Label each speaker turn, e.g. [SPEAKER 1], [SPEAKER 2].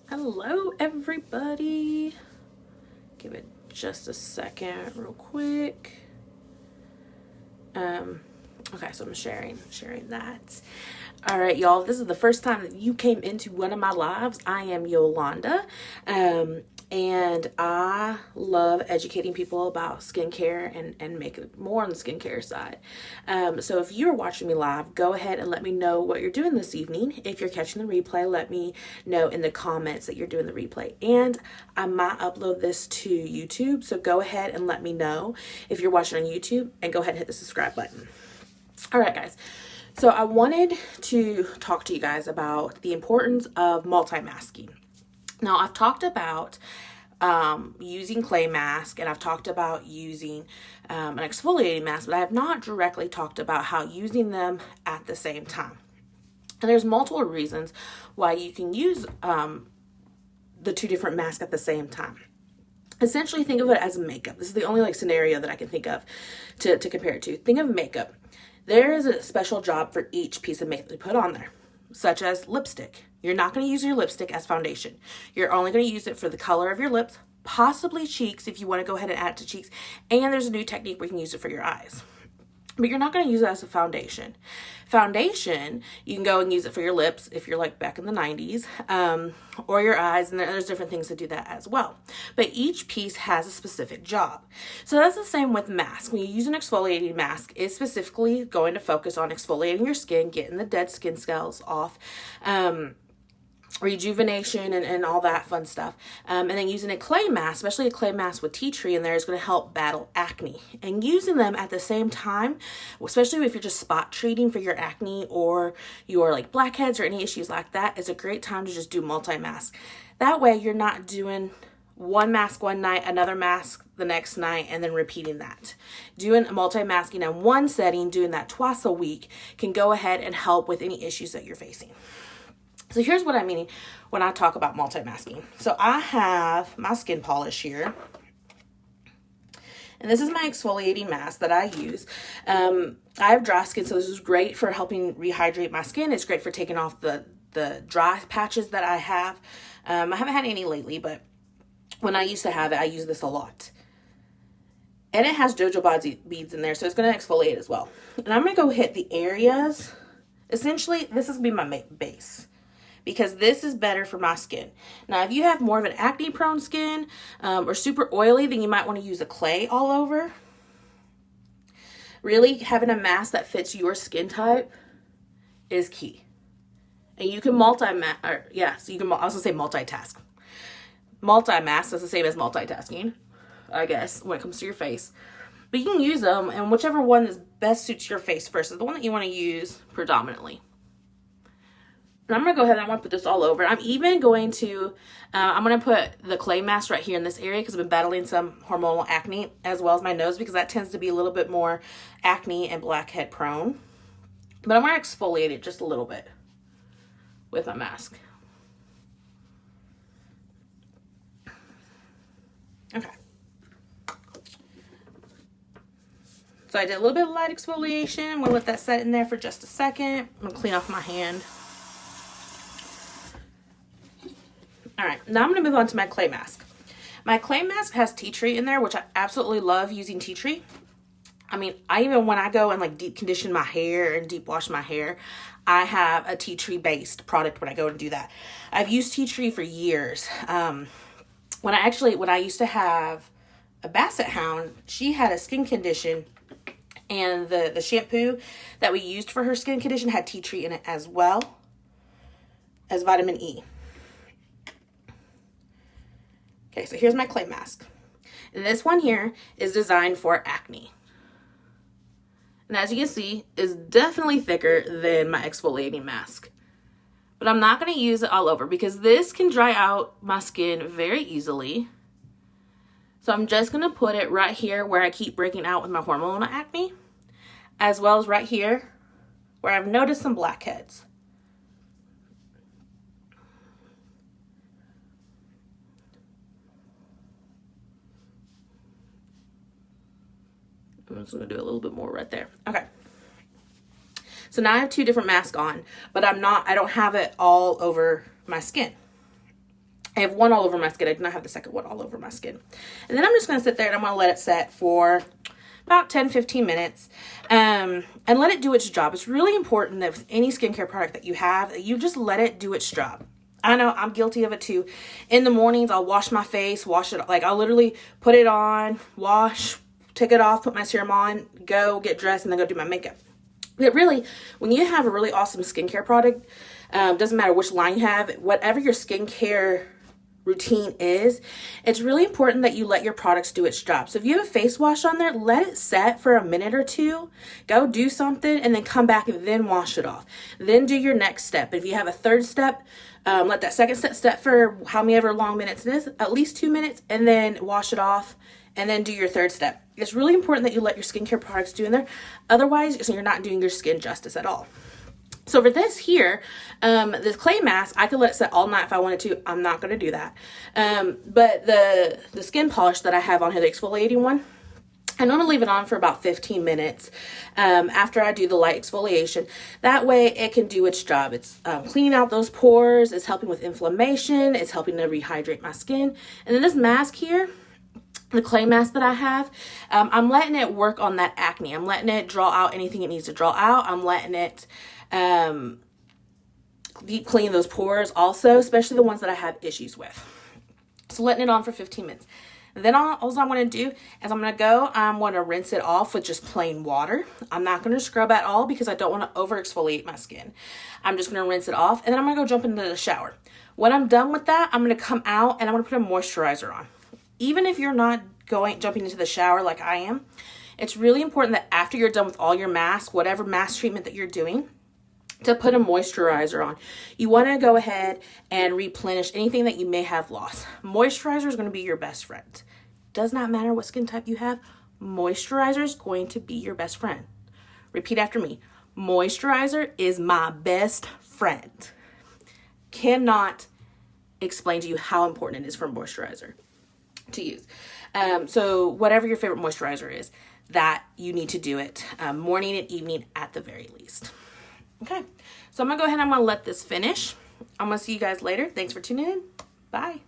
[SPEAKER 1] Hello, everybody. Give it just a second, real quick. Okay, so I'm sharing that. All right, y'all. This is the first time that you came into one of my lives. I am Yolanda, and I love educating people about skincare and making more on the skincare side. So if you're watching me live, go ahead and let me know what you're doing this evening. If you're catching the replay, let me know in the comments that you're doing the replay. And I might upload this to YouTube, so go ahead and let me know if you're watching on YouTube, and go ahead and hit the subscribe button. All right, guys. So I wanted to talk to you guys about the importance of multi-masking. Now, I've talked about using clay mask, and I've talked about using an exfoliating mask, but I have not directly talked about how using them at the same time. And there's multiple reasons why you can use the two different masks at the same time. Essentially, think of it as makeup. This is the only scenario that I can think of to compare it to. Think of makeup. There is a special job for each piece of makeup you put on there, such as lipstick. You're not going to use your lipstick as foundation. You're only going to use it for the color of your lips, possibly cheeks if you want to go ahead and add it to cheeks. And there's a new technique where you can use it for your eyes. But you're not going to use it as a foundation. Foundation, you can go and use it for your lips if you're like back in the 90s, or your eyes, and there's different things to do that as well. But each piece has a specific job. So that's the same with masks. When you use an exfoliating mask, it's specifically going to focus on exfoliating your skin, getting the dead skin cells off, rejuvenation and all that fun stuff. And then using a clay mask, especially a clay mask with tea tree in there, is going to help battle acne. And using them at the same time, especially if you're just spot treating for your acne or your blackheads or any issues like that, is a great time to just do multi-mask. That way you're not doing one mask one night, another mask the next night, and then repeating that. Doing multi-masking in one setting, doing that twice a week, can go ahead and help with any issues that you're facing. So here's what I mean when I talk about multi-masking. So I have my skin polish here. And this is my exfoliating mask that I use. I have dry skin, so this is great for helping rehydrate my skin. It's great for taking off the dry patches that I have. I haven't had any lately, but when I used to have it, I use this a lot. And it has jojoba beads in there, so it's going to exfoliate as well. And I'm going to go hit the areas. Essentially, this is going to be my base, because this is better for my skin. Now, if you have more of an acne-prone skin or super oily, then you might want to use a clay all over. Really, having a mask that fits your skin type is key. And you can multitask. Multi-mask is the same as multitasking, I guess, when it comes to your face. But you can use them, and whichever one is best suits your face first is the one that you want to use predominantly. And I'm going to go ahead and I want to put this all over. I'm even going to, I'm going to put the clay mask right here in this area because I've been battling some hormonal acne, as well as my nose, because that tends to be a little bit more acne and blackhead prone. But I'm going to exfoliate it just a little bit with my mask. Okay. So I did a little bit of light exfoliation. I'm going to let that set in there for just a second. I'm going to clean off my hand. All right, now I'm going to move on to my clay mask. My clay mask has tea tree in there, which I absolutely love using tea tree. I mean, when I go and deep condition my hair and deep wash my hair, I have a tea tree based product when I go and do that. I've used tea tree for years. When I used to have a basset hound, she had a skin condition, and the shampoo that we used for her skin condition had tea tree in it, as well as vitamin E. Okay, so here's my clay mask. And this one here is designed for acne. And as you can see, it's definitely thicker than my exfoliating mask. But I'm not going to use it all over because this can dry out my skin very easily. So I'm just going to put it right here where I keep breaking out with my hormonal acne, as well as right here where I've noticed some blackheads. I'm just going to do a little bit more right there. Okay. So now I have two different masks on, but I don't have it all over my skin. I have one all over my skin. I do not have the second one all over my skin. And then I'm just going to sit there and I'm going to let it set for about 10-15 minutes and let it do its job. It's really important that with any skincare product that you have, that you just let it do its job. I know I'm guilty of it too. In the mornings, I'll wash my face, wash it. Like, I'll literally put it on, wash, take it off, put my serum on, go get dressed, and then go do my makeup. But really, when you have a really awesome skincare product, doesn't matter which line you have, whatever your skincare routine is, it's really important that you let your products do its job. So if you have a face wash on there, let it set for a minute or two, go do something, and then come back and then wash it off. Then do your next step. If you have a third step, let that second step for however long minutes it is, at least 2 minutes, and then wash it off, and then do your third step. It's really important that you let your skincare products do in there. Otherwise, you're not doing your skin justice at all. So for this here, this clay mask, I could let it set all night if I wanted to. I'm not going to do that. But the skin polish that I have on here, the exfoliating one, I normally leave it on for about 15 minutes after I do the light exfoliation. That way it can do its job. It's cleaning out those pores. It's helping with inflammation. It's helping to rehydrate my skin. And then this mask here, the clay mask that I have, I'm letting it work on that acne. I'm letting it draw out anything it needs to draw out. I'm letting it deep clean those pores also, especially the ones that I have issues with. So letting it on for 15 minutes. And then all I'm going to do is I'm going to rinse it off with just plain water. I'm not going to scrub at all because I don't want to over exfoliate my skin. I'm just going to rinse it off, and then I'm going to go jump into the shower. When I'm done with that, I'm going to come out and I'm going to put a moisturizer on. Even if you're not jumping into the shower like I am, it's really important that after you're done with all your masks, whatever mask treatment that you're doing, to put a moisturizer on. You want to go ahead and replenish anything that you may have lost. Moisturizer is going to be your best friend. Does not matter what skin type you have. Moisturizer is going to be your best friend. Repeat after me. Moisturizer is my best friend. Cannot explain to you how important it is for moisturizer to use. So whatever your favorite moisturizer is, that you need to do it morning and evening at the very least. Okay, so I'm going to go ahead and I'm going to let this finish. I'm going to see you guys later. Thanks for tuning in. Bye.